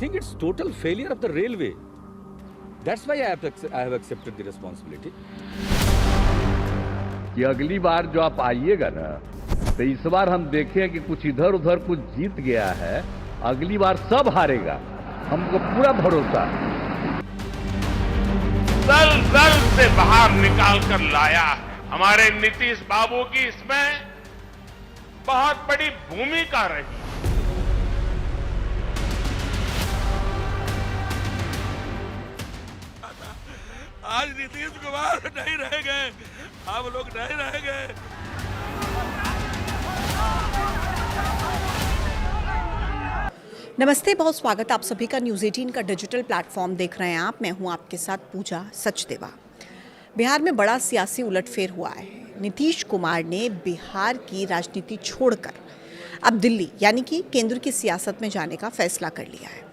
think it's total failure of the railway. That's why I have accepted the responsibility. कि अगली बार जो आप आइएगा ना, तो इस बार हम देखें कि कुछ इधर उधर कुछ जीत गया है, अगली बार सब हारेगा, हमको पूरा भरोसा। दल दल से बाहर निकाल कर लाया है। हमारे नीतीश बाबू की इसमें बहुत बड़ी भूमिका रही। आज नीतीश कुमार नहीं रह गए, हम लोग नहीं रह गए। नमस्ते, बहुत स्वागत आप सभी का न्यूज़ 18 का डिजिटल प्लेटफॉर्म देख रहे हैं आप। मैं हूं आपके साथ पूजा सचदेवा। बिहार में बड़ा सियासी उलटफेर हुआ है। नीतीश कुमार ने बिहार की राजनीति छोड़कर अब दिल्ली यानी कि केंद्र की सियासत में जाने का फैसला कर लिया है।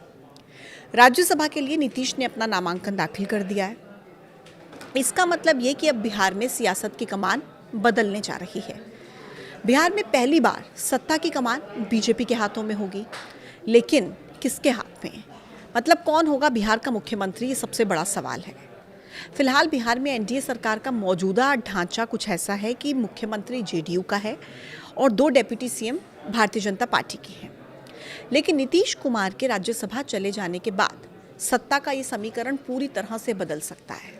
राज्यसभा के लिए नीतीश ने अपना नामांकन दाखिल कर दिया है। इसका मतलब ये कि अब बिहार में सियासत की कमान बदलने जा रही है। बिहार में पहली बार सत्ता की कमान बीजेपी के हाथों में होगी, लेकिन किसके हाथ में? मतलब कौन होगा बिहार का मुख्यमंत्री, ये सबसे बड़ा सवाल है। फिलहाल बिहार में एनडीए सरकार का मौजूदा ढांचा कुछ ऐसा है कि मुख्यमंत्री जेडीयू का है और 2 deputy CM Bharatiya Janata party की हैं। लेकिन नीतीश कुमार के राज्यसभा चले जाने के बाद सत्ता का ये समीकरण पूरी तरह से बदल सकता है।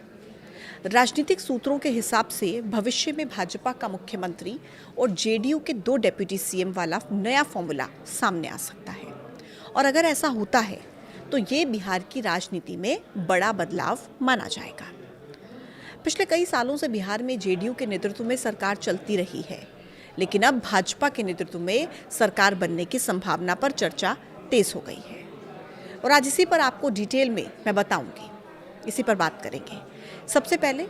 राजनीतिक सूत्रों के हिसाब से भविष्य में भाजपा का मुख्यमंत्री और जेडीयू के 2 डेप्यूटी सीएम वाला नया फॉर्मूला सामने आ सकता है। और अगर ऐसा होता है तो ये बिहार की राजनीति में बड़ा बदलाव माना जाएगा। पिछले कई सालों से बिहार में जेडीयू के नेतृत्व में सरकार चलती रही है, लेकिन अब भाजपा के नेतृत्व में सरकार बनने की संभावना पर चर्चा तेज हो गई है। और आज इसी पर आपको डिटेल में मैं बताऊंगी, इसी पर बात करेंगे। सबसे पहले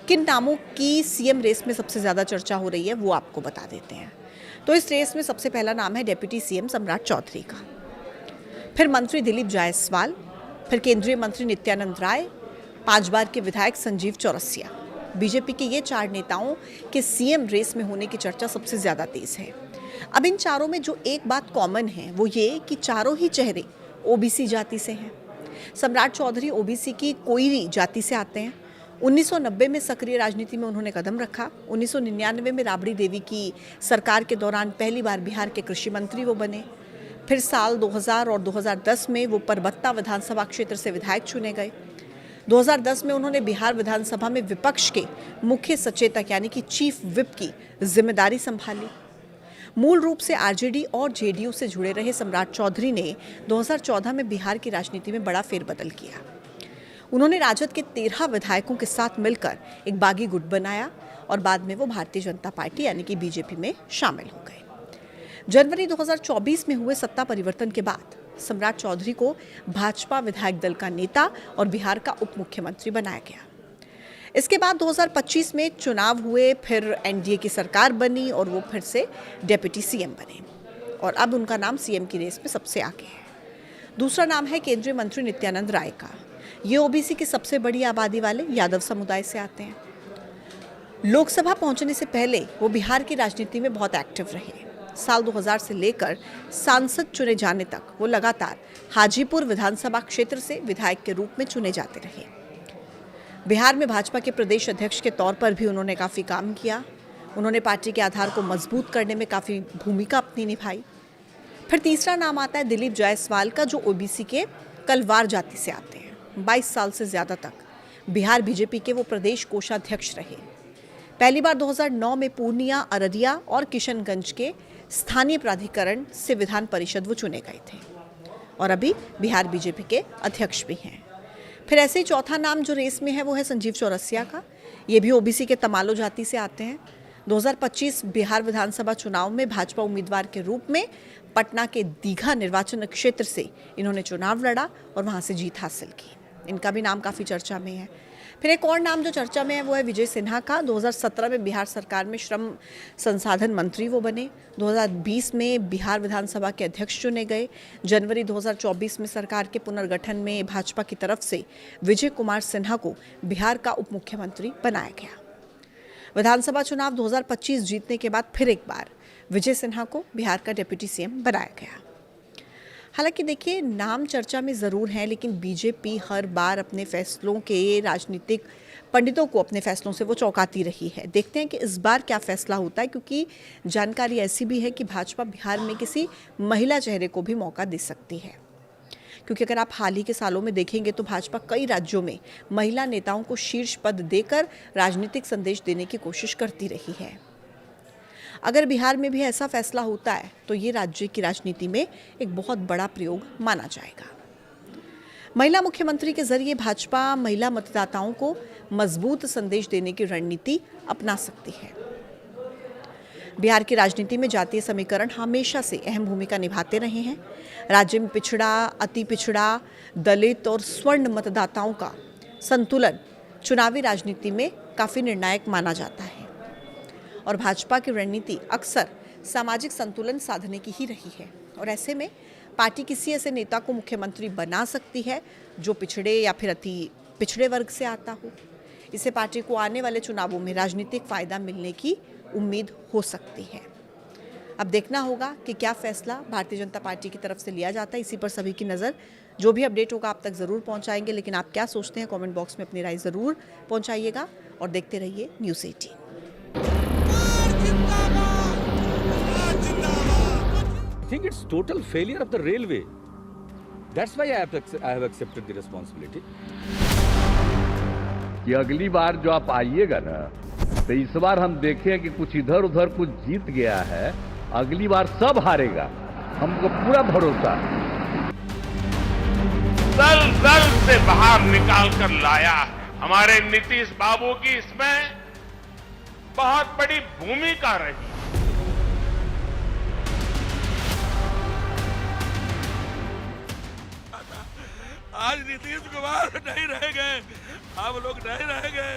किन नामों की सीएम रेस में सबसे ज़्यादा चर्चा हो रही है वो आपको बता देते हैं। तो इस रेस में सबसे पहला नाम है डेप्यूटी सीएम सम्राट चौधरी का, फिर मंत्री दिलीप जायसवाल, फिर केंद्रीय मंत्री नित्यानंद राय, 5 बार के विधायक संजीव चौरसिया। बीजेपी के ये 4 नेताओं के सीएम रेस में होने की चर्चा सबसे ज़्यादा तेज है। अब इन चारों में जो एक बात कॉमन है वो ये कि चारों ही चेहरे ओबीसी जाति से हैं। सम्राट चौधरी ओबीसी की कोईरी जाति से आते हैं। 1990 में सक्रिय राजनीति में उन्होंने कदम रखा। 1999 में राबड़ी देवी की सरकार के दौरान पहली बार बिहार के कृषि मंत्री वो बने। फिर साल 2000 और 2010 में वो परबत्ता विधानसभा क्षेत्र से विधायक चुने गए। 2010 में उन्होंने बिहार विधानसभा में विपक्ष के मुख्य सचेतक यानी कि चीफ विप की जिम्मेदारी संभाली। मूल रूप से आरजेडी और जेडीयू से जुड़े रहे सम्राट चौधरी ने 2014 में बिहार की राजनीति में बड़ा फेरबदल किया। उन्होंने राजद के 13 विधायकों के साथ मिलकर एक बागी गुट बनाया और बाद में वो भारतीय जनता पार्टी यानी कि बीजेपी में शामिल हो गए। जनवरी 2024 में हुए सत्ता परिवर्तन के बाद सम्राट चौधरी को भाजपा विधायक दल का नेता और बिहार का उप मुख्यमंत्री बनाया गया। इसके बाद 2025 में चुनाव हुए, फिर एनडीए की सरकार बनी और वो फिर से डेप्यूटी सीएम बने और अब उनका नाम सीएम की रेस में सबसे आगे है। दूसरा नाम है केंद्रीय मंत्री नित्यानंद राय का। ये ओबीसी की सबसे बड़ी आबादी वाले यादव समुदाय से आते हैं। लोकसभा पहुंचने से पहले वो बिहार की राजनीति में बहुत एक्टिव रहे। साल 2000 से लेकर सांसद चुने जाने तक वो लगातार हाजीपुर विधानसभा क्षेत्र से विधायक के रूप में चुने जाते रहे। बिहार में भाजपा के प्रदेश अध्यक्ष के तौर पर भी उन्होंने काफ़ी काम किया। उन्होंने पार्टी के आधार को मजबूत करने में काफ़ी भूमिका अपनी निभाई। फिर तीसरा नाम आता है दिलीप जायसवाल का, जो ओबीसी के कलवार जाति से आते हैं। 22 साल से ज़्यादा तक बिहार बीजेपी के वो प्रदेश कोषाध्यक्ष रहे। पहली बार 2009 में पूर्णिया, अररिया और किशनगंज के स्थानीय प्राधिकरण से विधान परिषद वो चुने गए थे और अभी बिहार बीजेपी के अध्यक्ष भी हैं। फिर ऐसे ही चौथा नाम जो रेस में है वो है संजीव चौरसिया का। ये भी ओबीसी के तमालो जाति से आते हैं। 2025 बिहार विधानसभा चुनाव में भाजपा उम्मीदवार के रूप में पटना के दीघा निर्वाचन क्षेत्र से इन्होंने चुनाव लड़ा और वहां से जीत हासिल की। इनका भी नाम काफ़ी चर्चा में है। फिर एक और नाम जो चर्चा में है वो है विजय सिन्हा का। 2017 में बिहार सरकार में श्रम संसाधन मंत्री वो बने। 2020 में बिहार विधानसभा के अध्यक्ष चुने गए। जनवरी 2024 में सरकार के पुनर्गठन में भाजपा की तरफ से विजय कुमार सिन्हा को बिहार का उप मुख्यमंत्री बनाया गया। विधानसभा चुनाव 2025 जीतने के बाद फिर एक बार विजय सिन्हा को बिहार का डिप्टी सीएम बनाया गया। हालांकि देखिए नाम चर्चा में ज़रूर हैं, लेकिन बीजेपी हर बार अपने फैसलों के राजनीतिक पंडितों को अपने फैसलों से वो चौंकाती रही है। देखते हैं कि इस बार क्या फैसला होता है, क्योंकि जानकारी ऐसी भी है कि भाजपा बिहार में किसी महिला चेहरे को भी मौका दे सकती है। क्योंकि अगर आप हाल ही के सालों में देखेंगे तो भाजपा कई राज्यों में महिला नेताओं को शीर्ष पद देकर राजनीतिक संदेश देने की कोशिश करती रही है। अगर बिहार में भी ऐसा फैसला होता है तो ये राज्य की राजनीति में एक बहुत बड़ा प्रयोग माना जाएगा। महिला मुख्यमंत्री के जरिए भाजपा महिला मतदाताओं को मजबूत संदेश देने की रणनीति अपना सकती है। बिहार की राजनीति में जातीय समीकरण हमेशा से अहम भूमिका निभाते रहे हैं। राज्य में पिछड़ा, अति पिछड़ा, दलित और स्वर्ण मतदाताओं का संतुलन चुनावी राजनीति में काफ़ी निर्णायक माना जाता है और भाजपा की रणनीति अक्सर सामाजिक संतुलन साधने की ही रही है। और ऐसे में पार्टी किसी ऐसे नेता को मुख्यमंत्री बना सकती है जो पिछड़े या फिर अति पिछड़े वर्ग से आता हो। इससे पार्टी को आने वाले चुनावों में राजनीतिक फायदा मिलने की उम्मीद हो सकती है। अब देखना होगा कि क्या फैसला भारतीय जनता पार्टी की तरफ से लिया जाता है। इसी पर सभी की नज़र। जो भी अपडेट होगा आप तक ज़रूर पहुंचाएंगे, लेकिन आप क्या सोचते हैं कमेंट बॉक्स में अपनी राय ज़रूर पहुंचाइएगा और देखते रहिए news 18। I think it's total failure of the railway. That's why I have accepted the responsibility. कि अगली बार जो आप आइएगा ना, तो इस बार हम देखें कि कुछ इधर उधर कुछ जीत गया है, अगली बार सब हारेगा, हमको पूरा भरोसा है। दल दल से बाहर निकाल कर लाया है। हमारे नीतीश बाबू की इसमें बहुत बड़ी भूमिका रही। आज नीतीश कुमार नहीं रह गए, हम लोग नहीं रह गए।